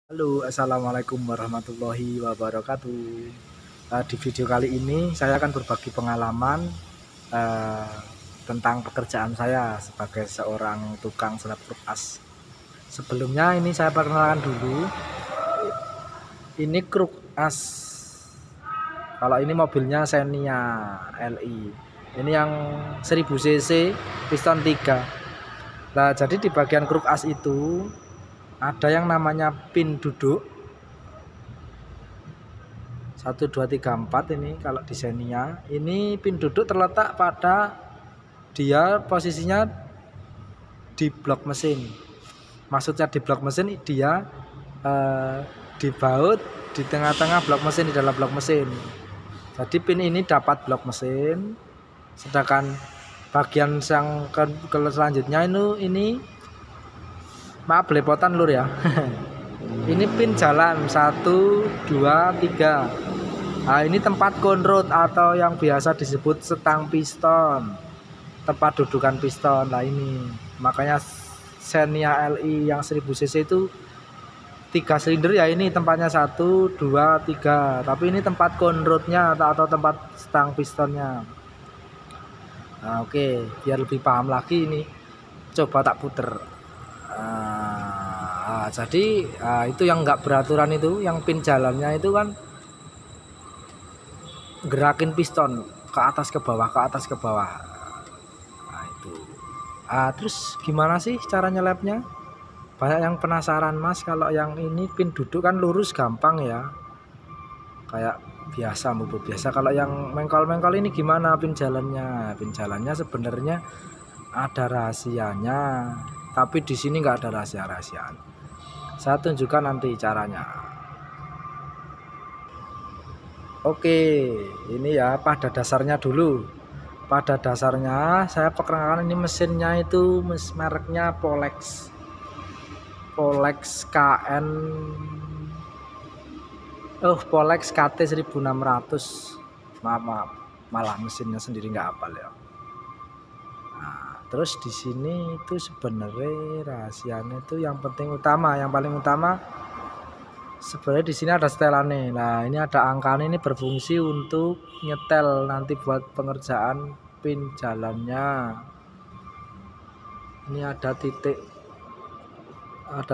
Halo, assalamualaikum warahmatullahi wabarakatuh. Di video kali ini saya akan berbagi pengalaman eh, tentang pekerjaan saya sebagai seorang tukang senap truk as. Sebelumnya ini saya perkenalkan dulu. Ini truk as. Kalau ini mobilnya Xenia LI. Ini yang 1000 cc piston 3. Nah, jadi di bagian truk as itu ada yang namanya pin duduk 1 2 3 4. Ini kalau di Xenia ini pin duduk terletak pada dia posisinya di blok mesin. Maksudnya di blok mesin dia di baut di tengah-tengah blok mesin, di dalam blok mesin. Jadi pin ini dapat blok mesin, sedangkan bagian yang ke selanjutnya ini maaf belepotan lur ya. Ini pin jalan 1 2 3. Nah, ini tempat konrod atau yang biasa disebut setang piston, tempat dudukan piston. Nah, ini makanya Xenia LI yang 1000 cc itu 3 silinder ya, ini tempatnya 1 2 3, tapi ini tempat konrodnya atau tempat setang pistonnya. Nah, oke, biar lebih paham lagi ini coba tak puter. Jadi itu yang enggak beraturan itu, yang pin jalannya itu kan gerakin piston ke atas ke bawah, ke atas ke bawah. Nah, itu. Terus gimana sih cara nyelepnya? Banyak yang penasaran, Mas. Kalau yang ini pin duduk kan lurus gampang ya, kayak biasa, bubut biasa. Kalau yang mengkol-mengkol ini gimana pin jalannya? Pin jalannya sebenarnya ada rahasianya, tapi di sini nggak ada rahasia-rahasiaan. Saya tunjukkan nanti caranya. Oke, ini ya pada dasarnya dulu. Pada dasarnya saya perkenalkan, ini mesinnya itu mereknya Polex. Polex KN Polex KT 1600. Maaf, malah mesinnya sendiri nggak hafal ya. Nah, terus di sini itu sebenarnya rahasianya itu yang paling utama sebenarnya di sini ada setelannya. Nah, ini ada angkanya, ini berfungsi untuk nyetel nanti buat pengerjaan pin jalannya. Ini ada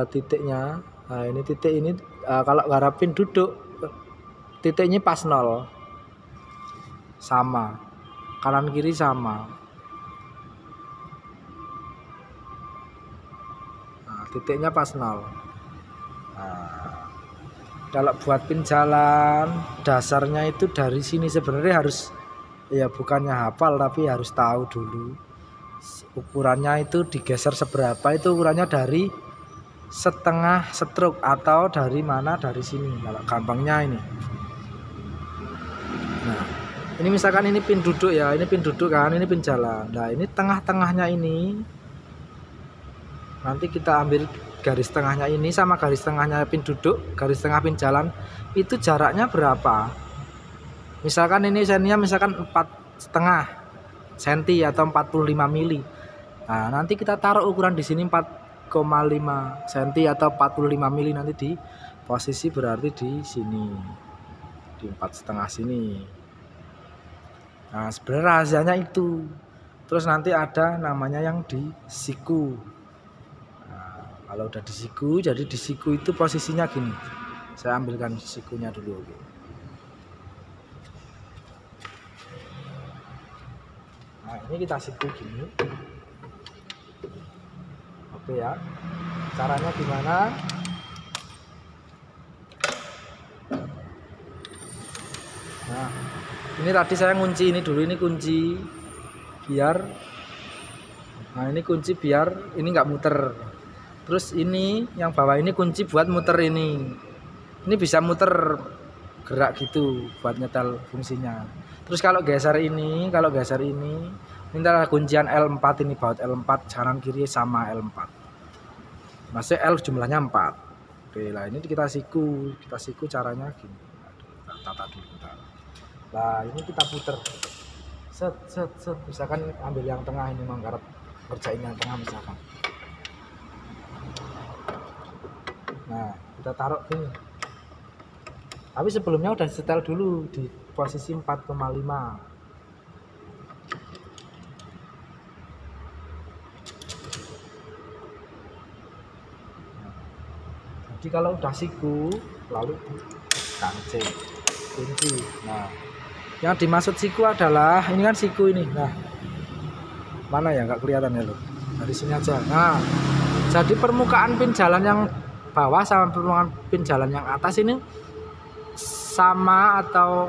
titiknya. Nah, ini titik ini kalau ngarapin duduk titiknya pas 0, sama kanan kiri sama. Nah, titiknya pas 0. Kalau buat pin jalan dasarnya itu dari sini sebenarnya harus ya, bukannya hafal tapi harus tahu dulu ukurannya itu digeser seberapa. Itu ukurannya dari setengah stroke atau dari mana, dari sini kalau gampangnya ini. Nah, ini misalkan ini pin duduk ya, ini pin duduk kan, ini pin jalan. Nah, ini tengah-tengahnya ini nanti kita ambil garis tengahnya ini sama garis tengahnya pin duduk, garis tengah pin jalan itu jaraknya berapa. Misalkan ini Xenia misalkan 4,5 cm atau 45 mili. Nah, nanti kita taruh ukuran di sini 4,5 cm atau 45 mili, nanti di posisi berarti di sini di 4,5 sini. Nah, sebenarnya rahasianya itu. Terus nanti ada namanya yang di siku. Kalau udah di siku, jadi di siku itu posisinya gini. Saya ambilkan sikunya dulu. Nah, ini kita siku gini. Oke ya. Caranya gimana? Nah, ini tadi saya ngunci ini dulu, ini kunci biar. Nah, ini kunci biar ini nggak muter. Terus ini yang bawah ini kunci buat muter ini. Ini bisa muter gerak gitu buat nyetel fungsinya. Terus kalau geser ini minta kuncian L4, ini baut L4 kanan kiri sama L4. Masih L jumlahnya 4. Oke, lah ini kita siku caranya gini. Tata dulu. Nah, ini kita puter. Set. Misalkan ambil yang tengah ini, menggarap kerjain yang tengah misalkan. Nah, kita taruh gini. Tapi sebelumnya udah setel dulu di posisi 4,5. Jadi kalau udah siku lalu kancing kunci. Nah, yang dimaksud siku adalah ini kan siku ini. Nah, mana ya, nggak kelihatan ya lo, dari sini aja. Nah, jadi permukaan pin jalan yang bawah sama permukaan pin jalan yang atas ini sama atau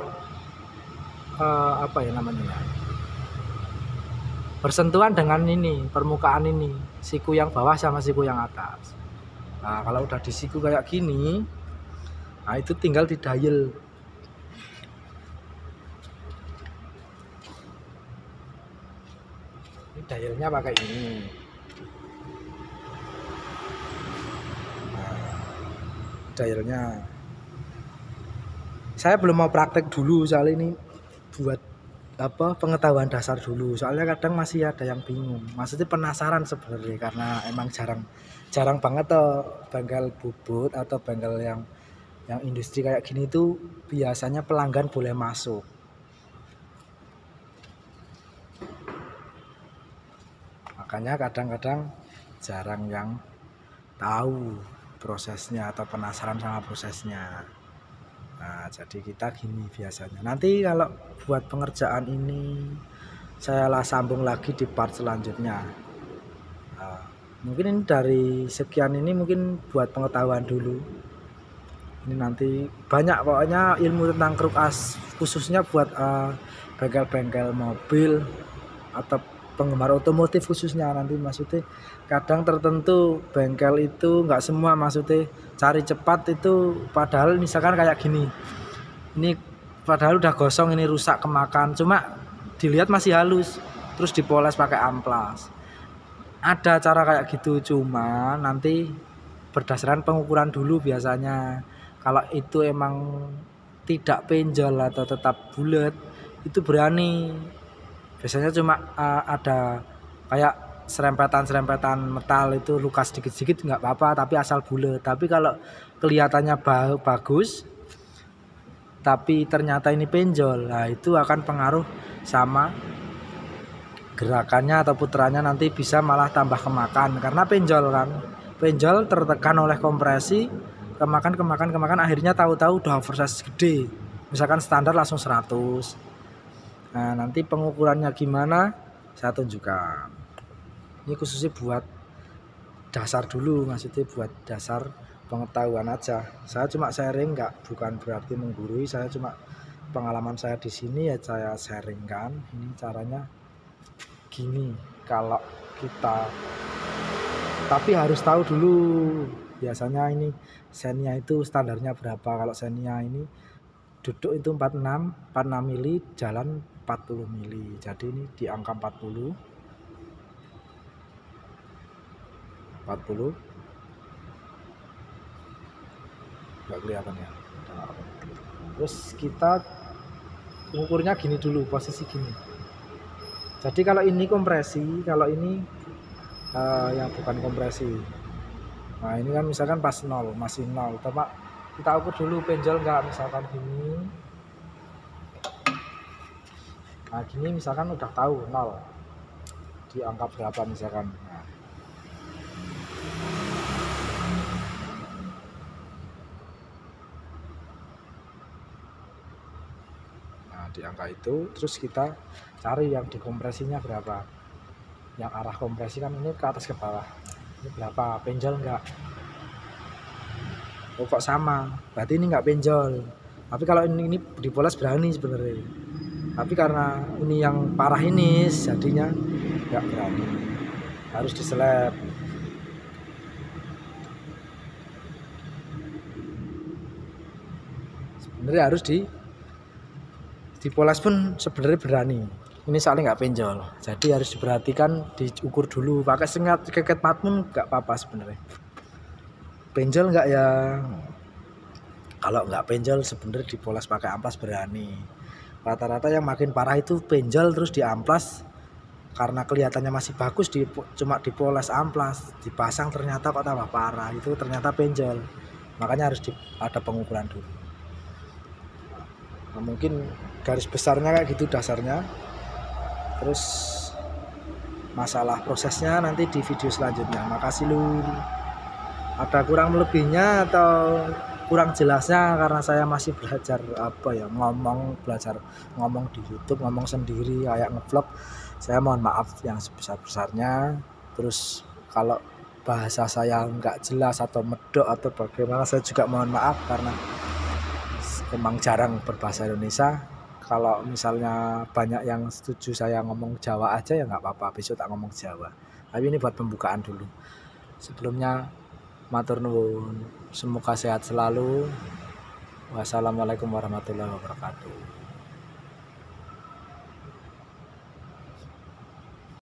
apa ya namanya ya, bersentuhan dengan ini permukaan ini, siku yang bawah sama siku yang atas. Nah, kalau udah di siku kayak gini, nah itu tinggal didayel. Ini dialnya pakai ini. Nah, dialnya saya belum mau praktek dulu, soal ini buat apa, pengetahuan dasar dulu, soalnya kadang masih ada yang bingung, maksudnya penasaran sebenarnya, karena emang jarang banget tuh bengkel bubut atau bengkel yang industri kayak gini tuh biasanya pelanggan boleh masuk. Makanya kadang-kadang jarang yang tahu prosesnya atau penasaran sama prosesnya. Nah, jadi kita gini biasanya. Nanti kalau buat pengerjaan ini saya sambung lagi di part selanjutnya. Nah, mungkin ini dari sekian ini mungkin buat pengetahuan dulu. Ini nanti banyak pokoknya ilmu tentang kruk as, khususnya buat bengkel-bengkel mobil atau penggemar otomotif khususnya. Nanti maksudnya kadang tertentu bengkel itu nggak semua, maksudnya cari cepat itu, padahal misalkan kayak gini, ini padahal udah gosong, ini rusak kemakan, cuma dilihat masih halus terus dipoles pakai amplas. Ada cara kayak gitu, cuma nanti berdasarkan pengukuran dulu biasanya. Kalau itu emang tidak penjol atau tetap bulat, itu berani. Biasanya cuma ada kayak serempetan metal itu luka sedikit-sedikit nggak apa-apa, tapi asal bulat. Tapi kalau kelihatannya bagus tapi ternyata ini penjol, nah itu akan pengaruh sama gerakannya atau putarannya, nanti bisa malah tambah kemakan karena penjol kan. Penjol tertekan oleh kompresi, kemakan, akhirnya tahu-tahu udah oversize gede. Misalkan standar langsung 100. Nah, nanti pengukurannya gimana saya tunjukkan. Ini khususnya buat dasar dulu, maksudnya buat dasar pengetahuan aja. Saya cuma sharing, bukan berarti menggurui, saya cuma pengalaman saya di sini ya saya sharingkan. Ini caranya gini kalau kita, tapi harus tahu dulu biasanya ini sennya itu standarnya berapa. Kalau sennya ini duduk itu 46 mili, jalan 40 mili, jadi ini di angka 40 nggak kelihatan ya. Terus kita ukurnya gini dulu, posisi gini. Jadi kalau ini kompresi, kalau ini yang bukan kompresi. Nah ini kan misalkan pas 0, masih 0, coba kita ukur dulu penjol nggak, misalkan gini. Nah gini misalkan udah tahu 0 di angka berapa misalkan. Nah di angka itu terus kita cari yang dikompresinya berapa, yang arah kompresi kan ini ke atas ke bawah, ini berapa, penjol enggak. Oh kok sama, berarti ini enggak penjol. Tapi kalau ini dipoles berani sebenarnya, tapi karena ini yang parah ini jadinya enggak berani, harus diseleb. Sebenarnya harus dipoles pun sebenarnya berani. Ini soalnya nggak penjol, jadi harus diperhatikan, diukur dulu. Pakai sengat keket patmun nggak apa-apa sebenarnya. Penjol nggak ya? Kalau nggak penjol sebenarnya dipoles pakai amplas berani. Rata-rata yang makin parah itu penjol terus diamplas karena kelihatannya masih bagus, cuma dipoles amplas, dipasang ternyata kok tambah parah, itu ternyata penjol. makanya harus ada pengukuran dulu. Nah, mungkin garis besarnya kayak gitu dasarnya. Terus masalah prosesnya nanti di video selanjutnya. Makasih Lur. Ada kurang lebihnya atau kurang jelasnya karena saya masih belajar belajar ngomong di YouTube, ngomong sendiri kayak ngevlog. Saya mohon maaf yang sebesar-besarnya. Terus kalau bahasa saya nggak jelas atau medok atau bagaimana, saya juga mohon maaf karena memang jarang berbahasa Indonesia. Kalau misalnya banyak yang setuju saya ngomong Jawa aja ya nggak apa-apa, besok tak ngomong Jawa. Tapi ini buat pembukaan dulu. Sebelumnya matur nuwun, semoga sehat selalu. Wassalamualaikum warahmatullahi wabarakatuh.